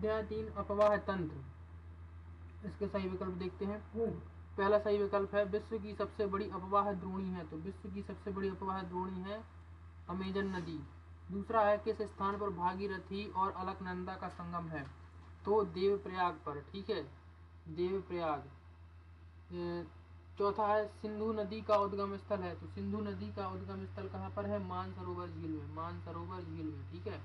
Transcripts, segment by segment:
अध्याय 3 अपवाह तंत्र। इसके सही विकल्प देखते हैं। पहला सही विकल्प है विश्व की सबसे बड़ी अपवाह द्रोणी है, तो विश्व की सबसे बड़ी अपवाह द्रोणी है अमेजन नदी। दूसरा है किस स्थान पर भागीरथी और अलकनंदा का संगम है, तो देवप्रयाग पर। ठीक है, देवप्रयाग। चौथा है सिंधु नदी का उद्गम स्थल है, तो सिंधु नदी का उद्गम स्थल कहाँ पर है, मानसरोवर झील में, मानसरोवर झील में। ठीक है।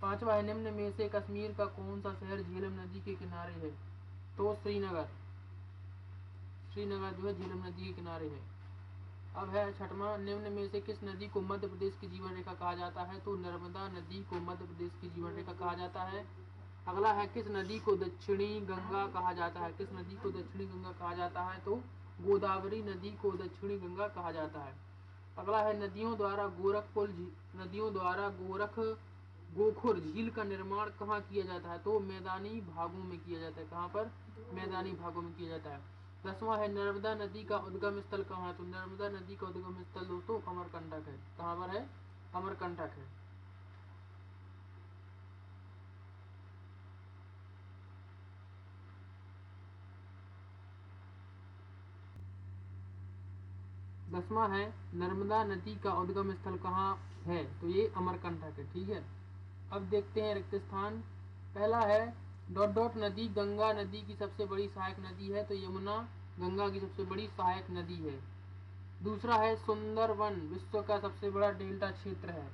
पांचवा है निम्न में से कश्मीर का कौन सा शहर झेलम नदी के किनारे है, तो श्रीनगर। श्रीनगर जो है झेलम नदी के किनारे है। अब है छठवां, निम्न में से किस नदी को मध्य प्रदेश की जीवन रेखा कहा जाता है, तो नर्मदा नदी को मध्य प्रदेश की जीवन रेखा कहा जाता है। अगला है किस नदी को दक्षिणी गंगा कहा जाता है, किस नदी को दक्षिणी गंगा कहा जाता है, तो गोदावरी नदी को दक्षिणी गंगा कहा जाता है। अगला है नदियों द्वारा गोखुर झील का निर्माण कहाँ किया जाता है, तो मैदानी भागों में किया जाता है। कहाँ पर, मैदानी भागों में किया जाता है। 10वां है नर्मदा नदी का उद्गम स्थल कहाँ है, तो नर्मदा नदी का उद्गम स्थल दोस्तों अमरकंटक है। कहाँ पर है, अमरकंटक है। दसवां है नर्मदा नदी का उद्गम स्थल कहाँ है, तो ये अमरकंटक है। ठीक है। अब देखते हैं रिक्त स्थान। पहला है डॉट डॉट नदी गंगा नदी की सबसे बड़ी सहायक नदी है, तो यमुना गंगा की सबसे बड़ी सहायक नदी है। दूसरा है सुंदरवन विश्व का सबसे बड़ा डेल्टा क्षेत्र है।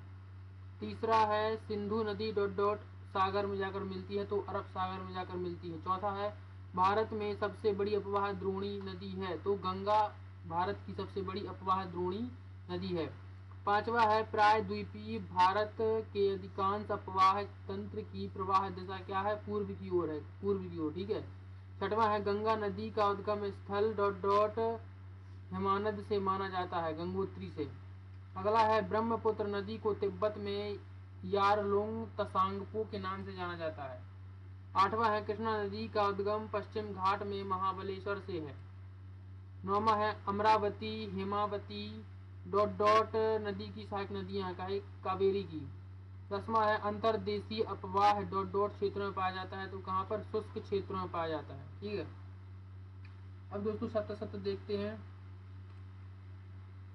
तीसरा है सिंधु नदी डॉट डॉट सागर में जाकर मिलती है, तो अरब सागर में जाकर मिलती है। चौथा है भारत में सबसे बड़ी अपवाह द्रोणी नदी है, तो गंगा भारत की सबसे बड़ी अपवाह द्रोणी नदी है। पांचवा है प्रायद्वीपीय भारत के अधिकांश अपवाह तंत्र की प्रवाह दिशा क्या है, पूर्व की ओर है, पूर्व की ओर। ठीक है। छठवां है गंगा नदी का उद्गम स्थल डॉट डॉट हिमानद से माना जाता है, गंगोत्री से। अगला है ब्रह्मपुत्र नदी को तिब्बत में यारलुंग तसांगपो के नाम से जाना जाता है। आठवां है कृष्णा नदी का उद्गम पश्चिम घाट में महाबलेश्वर से है। नौवां है अमरावती हेमावती डॉट डॉट नदी की सहायक नदियां कावेरी की। 10वां है अंतरदेशीय अपवाह डॉट डॉट क्षेत्र में पाया जाता है, तो कहाँ पर, शुष्क क्षेत्रों में पाया जाता है। ठीक है। अब दोस्तों सत्य सत्य देखते हैं।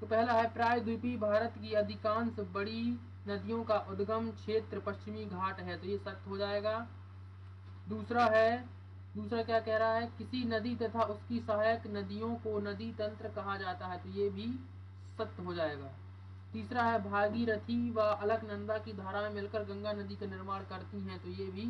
तो पहला है प्रायद्वीपीय भारत की अधिकांश बड़ी नदियों का उद्गम क्षेत्र पश्चिमी घाट है, तो ये सत्य हो जाएगा। दूसरा क्या कह रहा है, किसी नदी तथा उसकी सहायक नदियों को नदी तंत्र कहा जाता है, तो ये भी सत्य हो जाएगा। तीसरा है भागीरथी व अलकनंदा की धाराएं मिलकर गंगा नदी का निर्माण करती हैं, तो ये भी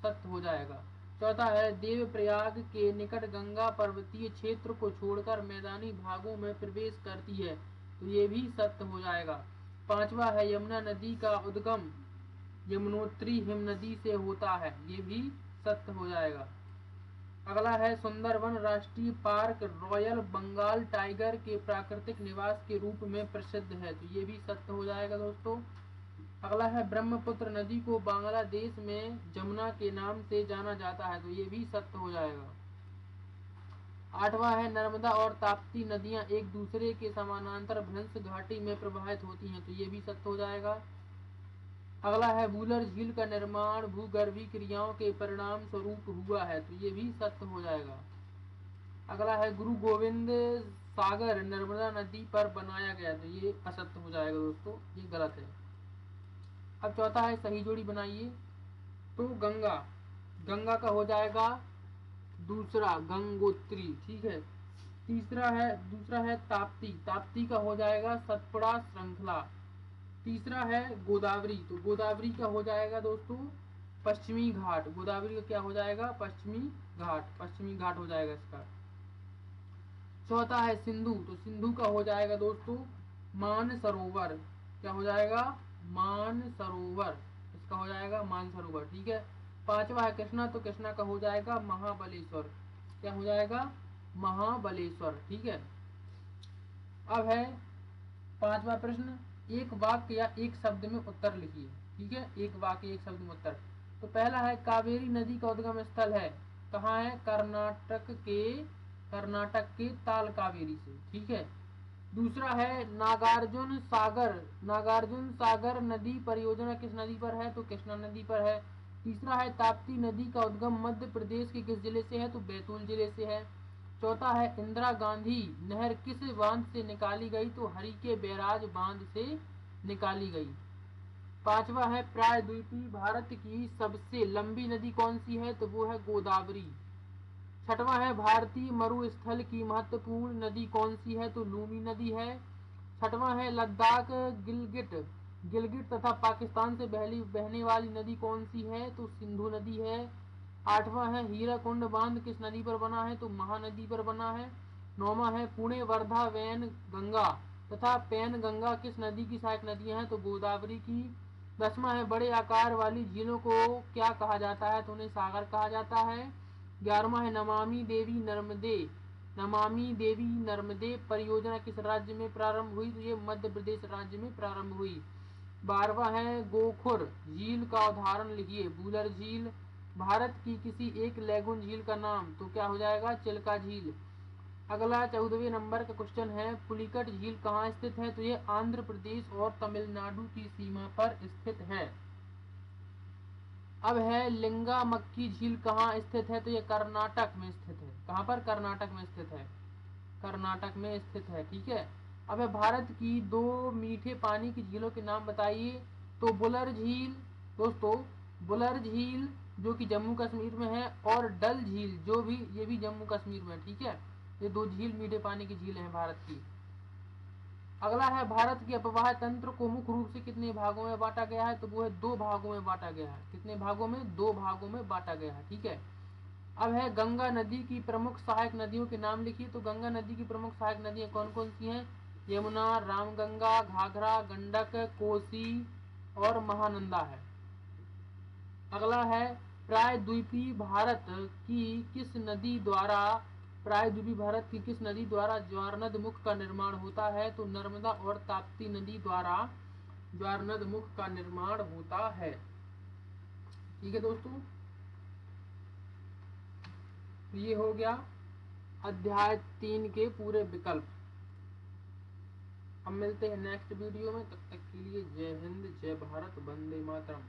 सत्य हो जाएगा। चौथा है देवप्रयाग के निकट गंगा पर्वतीय क्षेत्र को छोड़कर मैदानी भागों में प्रवेश करती है, तो ये भी सत्य हो जाएगा। पांचवा है यमुना नदी का उद्गम यमुनोत्री हिमनदी से होता है, ये भी सत्य हो जाएगा। अगला है सुंदरवन राष्ट्रीय पार्क रॉयल बंगाल टाइगर के प्राकृतिक निवास के रूप में प्रसिद्ध है, तो ये भी सत्य हो जाएगा दोस्तों। अगला है ब्रह्मपुत्र नदी को बांग्लादेश में जमुना के नाम से जाना जाता है, तो ये भी सत्य हो जाएगा। आठवां है नर्मदा और ताप्ती नदियां एक दूसरे के समानांतर भ्रंश घाटी में प्रवाहित होती हैं, तो ये भी सत्य हो जाएगा। अगला है वूलर झील का निर्माण भूगर्भीय क्रियाओं के परिणाम स्वरूप हुआ है, तो ये भी सत्य हो जाएगा। अगला है गुरु गोविंद सागर नर्मदा नदी पर बनाया गया, तो ये असत्य हो जाएगा दोस्तों, ये गलत है। अब चौथा है सही जोड़ी बनाइए। तो गंगा गंगा का हो जाएगा दूसरा गंगोत्री। ठीक है। दूसरा है ताप्ती, ताप्ती का हो जाएगा सतपुड़ा श्रृंखला। तीसरा है गोदावरी, तो गोदावरी का हो जाएगा दोस्तों पश्चिमी घाट। गोदावरी का क्या हो जाएगा, पश्चिमी घाट, पश्चिमी घाट हो जाएगा इसका। चौथा है सिंधु, तो सिंधु का हो जाएगा दोस्तों मानसरोवर। क्या हो जाएगा, मानसरोवर, इसका हो जाएगा मानसरोवर। ठीक है। पांचवा है कृष्णा, तो कृष्णा का हो जाएगा महाबलेश्वर। क्या हो जाएगा, महाबलेश्वर। ठीक है। अब है पांचवा प्रश्न, एक वाक्य या एक शब्द में उत्तर लिखिए। ठीक है, एक वाक्य एक शब्द में उत्तर। तो पहला है कावेरी नदी का उद्गम स्थल है, कहाँ है, कर्नाटक के ताल कावेरी से। ठीक है। दूसरा है नागार्जुन सागर नदी परियोजना किस नदी पर है, तो कृष्णा नदी पर है। तीसरा है ताप्ती नदी का उद्गम मध्य प्रदेश के किस जिले से है, तो बैतूल जिले से है। चौथा है इंदिरा गांधी नहर किस बांध से निकाली गई, तो हरिके बैराज बांध से निकाली गई। पांचवा है प्रायद्वीपीय भारत की सबसे लंबी नदी कौन सी है, तो वो है गोदावरी। छठवां है भारतीय मरुस्थल की महत्वपूर्ण नदी कौन सी है, तो लूनी नदी है। छठवां है लद्दाख गिलगिट गिलगिट तथा पाकिस्तान से बहने वाली नदी कौन सी है, तो सिंधु नदी है। आठवां है हीराकुंड बांध किस नदी पर बना है, तो महानदी पर बना है। नौवां है पुणे वर्धा वैन गंगा तथा पैन गंगा किस नदी की सहायक नदियां हैं, तो गोदावरी की। 10वां है बड़े आकार वाली झीलों को क्या कहा जाता है, तो उन्हें सागर कहा जाता है। 11वां है नमामि देवी नर्मदे परियोजना किस राज्य में प्रारंभ हुई, तो ये मध्य प्रदेश राज्य में प्रारंभ हुई। 12वां है गोखुर झील का उदाहरण लिखिए, बूलर झील। भारत की किसी एक लैगून झील का नाम, तो क्या हो जाएगा, चिल्का झील। अगला 14वें नंबर का क्वेश्चन है पुलिकट झील कहाँ स्थित है, तो ये आंध्र प्रदेश और तमिलनाडु की सीमा पर स्थित है। अब है लिंगामक्की झील कहाँ स्थित है, तो ये कर्नाटक में स्थित है। कहाँ पर, कर्नाटक में स्थित है, कर्नाटक में स्थित है। ठीक है। अब है भारत की दो मीठे पानी की झीलों के नाम बताइए, तो बुलर झील दोस्तों, बुलर झील जो कि जम्मू कश्मीर में है, और डल झील जो भी ये भी जम्मू कश्मीर में है। ठीक है, ये दो झील मीठे पानी की झील है भारत की। अगला है भारत के अपवाह तंत्र को मुख्य रूप से कितने भागों में बांटा गया है, तो वो है 2 भागों में बांटा गया है। कितने भागों में, 2 भागों में बांटा गया है। ठीक है। अब है गंगा नदी की प्रमुख सहायक नदियों के नाम लिखिए, तो गंगा नदी की प्रमुख सहायक नदियां कौन कौन सी हैं, यमुना, रामगंगा, घाघरा, गंडक, कोसी और महानंदा है। अगला है प्रायद्वीपीय भारत की किस नदी द्वारा प्रायद्वीपीय भारत की किस नदी द्वारा ज्वारनद मुख का निर्माण होता है, तो नर्मदा और ताप्ती नदी द्वारा ज्वारनद मुख का निर्माण होता है। ठीक है दोस्तों, तो ये हो गया अध्याय 3 के पूरे विकल्प। हम मिलते हैं नेक्स्ट वीडियो में, तब तक के लिए जय हिंद, जय भारत, वंदे मातरम।